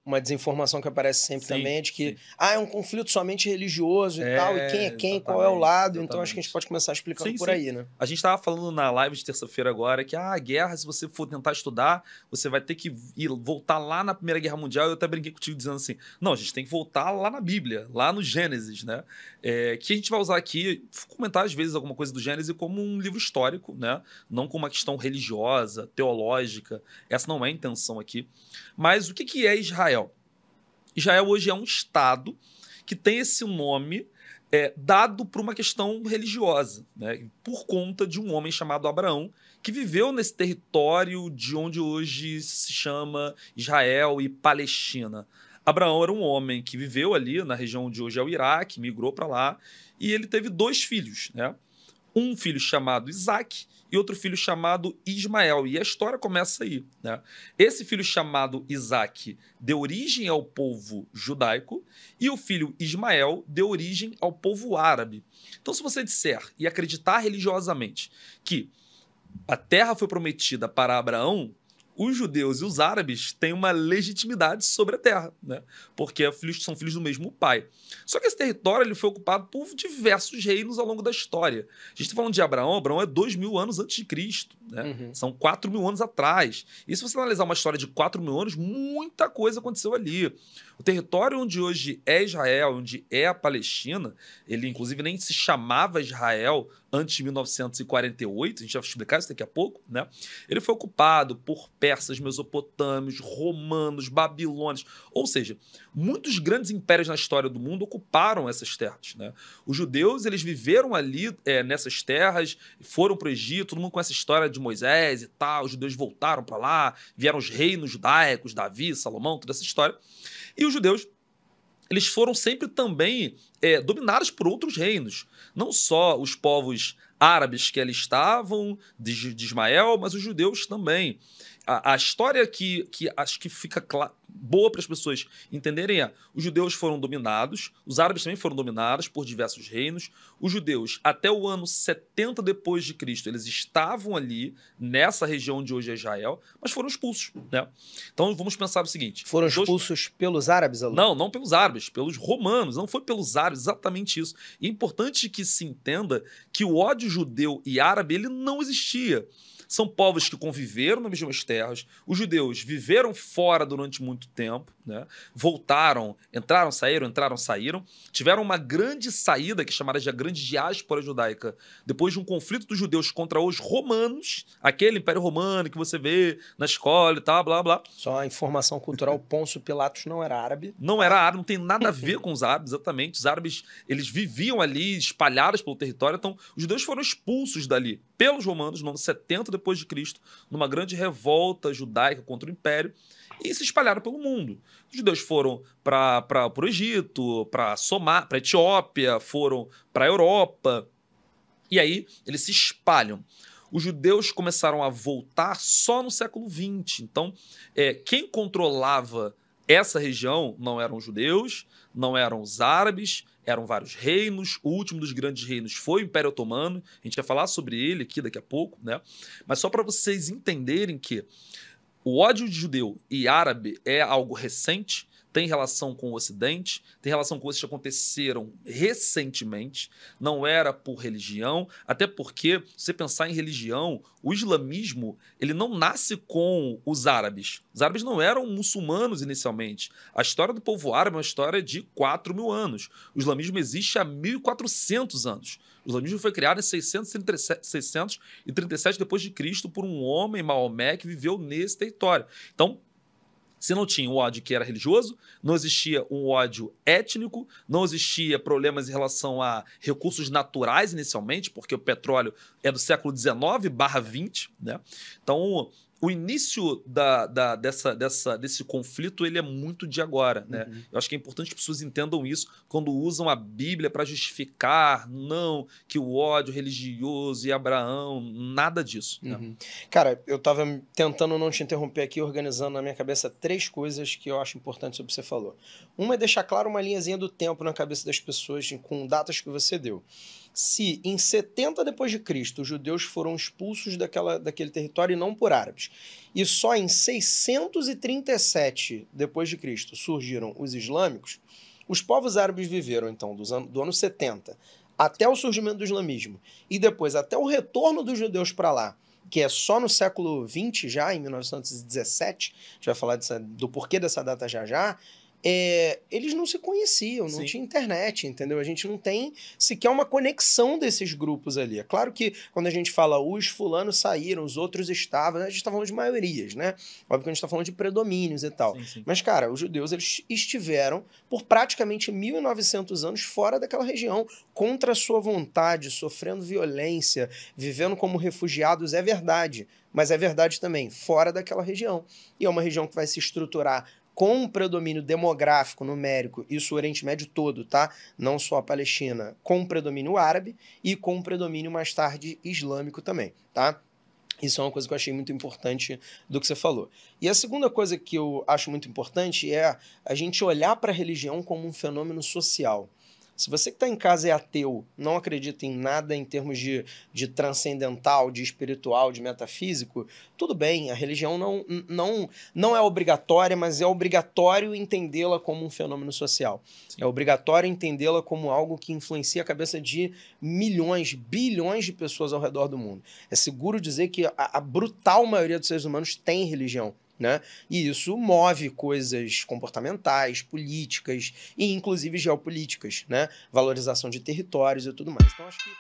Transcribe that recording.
uma desinformação que aparece sempre Sim, também, é de que sim. é um conflito somente religioso e tal, e quem é quem, qual é o Exatamente, lado. Então acho que a gente exatamente. pode começar explicando Sim, por sim. aí, né? A gente estava falando na live de terça-feira agora que a guerra, se você for tentar estudar, você vai ter que voltar lá na Primeira Guerra Mundial. Eu até brinquei contigo dizendo assim, não, a gente tem que voltar lá na Bíblia, lá no Gênesis, né? Que a gente vai usar aqui, comentar às vezes alguma coisa do Gênesis como um livro histórico, né? Não como uma questão religiosa, teológica. Essa não é a intenção aqui. Mas o que é Israel? Israel hoje é um estado que tem esse nome dado por uma questão religiosa, né? Por conta de um homem chamado Abraão, que viveu nesse território de onde hoje se chama Israel e Palestina. Abraão era um homem que viveu ali na região onde hoje é o Iraque, migrou para lá, e ele teve 2 filhos, né? Um filho chamado Isaac e outro filho chamado Ismael. E a história começa aí, né? Esse filho chamado Isaac deu origem ao povo judaico e o filho Ismael deu origem ao povo árabe. Então, se você disser e acreditar religiosamente que a terra foi prometida para Abraão, os judeus e os árabes têm uma legitimidade sobre a terra, né? Porque são filhos do mesmo pai. Só que esse território ele foi ocupado por diversos reinos ao longo da história. A gente está falando de Abraão, Abraão é 2000 anos antes de Cristo, né? São 4000 anos atrás. E se você analisar uma história de 4000 anos, muita coisa aconteceu ali. O território onde hoje é Israel, onde é a Palestina, ele inclusive nem se chamava Israel antes de 1948, a gente vai explicar isso daqui a pouco, né? Ele foi ocupado por persas, mesopotâmios, romanos, babilônios, ou seja, muitos grandes impérios na história do mundo ocuparam essas terras, né? Os judeus, eles viveram ali nessas terras, foram para o Egito, todo mundo conhece a história de Moisés e tal, os judeus voltaram para lá, vieram os reinos judaicos, Davi, Salomão, toda essa história. E os judeus, eles foram sempre também dominados por outros reinos. Não só os povos árabes que ali estavam, de Ismael, mas os judeus também. A história que acho que fica boa para as pessoas entenderem os judeus foram dominados, os árabes também foram dominados por diversos reinos. Os judeus, até o ano 70 depois de Cristo, eles estavam ali, nessa região de hoje é Israel, mas foram expulsos, né? Então vamos pensar o seguinte. Foram expulsos pelos árabes, Alu? Não pelos árabes, pelos romanos. Não foi pelos árabes, exatamente isso. E é importante que se entenda que o ódio judeu e árabe ele não existia. São povos que conviveram nas mesmas terras. Os judeus viveram fora durante muito tempo, né? Voltaram, entraram, saíram. Tiveram uma grande saída, que é chamada de a grande diáspora judaica, depois de um conflito dos judeus contra os romanos, aquele império romano que você vê na escola e tal, blá, blá. Só a informação cultural, Pôncio Pilatos não era árabe. Não era árabe, não tem nada a ver com os árabes, exatamente. Os árabes, eles viviam ali, espalhados pelo território, então os judeus foram expulsos dali pelos romanos no ano 70 depois de Cristo, numa grande revolta judaica contra o império, e se espalharam pelo mundo. Os judeus foram para o Egito, para a Etiópia, foram para a Europa, e aí eles se espalham. Os judeus começaram a voltar só no século XX. Então, quem controlava essa região não eram os judeus, não eram os árabes, eram vários reinos. O último dos grandes reinos foi o Império Otomano. A gente vai falar sobre ele aqui daqui a pouco, né? Mas só para vocês entenderem que o ódio de judeu e árabe é algo recente, tem relação com o Ocidente, tem relação com coisas que aconteceram recentemente, não era por religião, até porque, se você pensar em religião, o islamismo ele não nasce com os árabes. Os árabes não eram muçulmanos inicialmente. A história do povo árabe é uma história de 4000 anos. O islamismo existe há 1400 anos. O islamismo foi criado em 637 depois de Cristo por um homem, Maomé, que viveu nesse território. Então, você não tinha um ódio que era religioso, não existia um ódio étnico, não existia problemas em relação a recursos naturais inicialmente, porque o petróleo é do século XIX/XX, né? Então, o início desse conflito ele é muito de agora, né? Eu acho que é importante que as pessoas entendam isso quando usam a Bíblia para justificar, não, que o ódio religioso e Abraão, nada disso. Né? Cara, eu tava tentando não te interromper aqui, organizando na minha cabeça 3 coisas que eu acho importantes sobre o que você falou. Uma é deixar claro uma linhazinha do tempo na cabeça das pessoas com datas que você deu. se em 70 depois de Cristo os judeus foram expulsos daquele território e não por árabes, e só em 637 depois de Cristo surgiram os islâmicos, os povos árabes viveram então do ano 70 até o surgimento do islamismo e depois até o retorno dos judeus para lá, que é só no século XX já, em 1917, a gente vai falar do porquê dessa data já já, eles não se conheciam, não Sim. tinha internet, entendeu? A gente não tem sequer uma conexão desses grupos ali. É claro que quando a gente fala os fulanos saíram, os outros estavam, a gente está falando de maiorias, né? Óbvio que a gente está falando de predomínios e tal. Sim, sim. Mas, cara, os judeus eles estiveram por praticamente 1.900 anos fora daquela região, contra a sua vontade, sofrendo violência, vivendo como refugiados, é verdade. Mas é verdade também, fora daquela região. E é uma região que vai se estruturar com um predomínio demográfico, numérico, isso o Oriente Médio todo, tá? Não só a Palestina, com um predomínio árabe e com um predomínio mais tarde islâmico também, tá? Isso é uma coisa que eu achei muito importante do que você falou. E a segunda coisa que eu acho muito importante é a gente olhar para a religião como um fenômeno social. Se você que está em casa é ateu, não acredita em nada em termos de transcendental, de espiritual, de metafísico, tudo bem, a religião não é obrigatória, mas é obrigatório entendê-la como um fenômeno social. Sim. É obrigatório entendê-la como algo que influencia a cabeça de milhões, bilhões de pessoas ao redor do mundo. É seguro dizer que a brutal maioria dos seres humanos tem religião, né? E isso move coisas comportamentais, políticas e inclusive geopolíticas, né? Valorização de territórios e tudo mais. Então acho que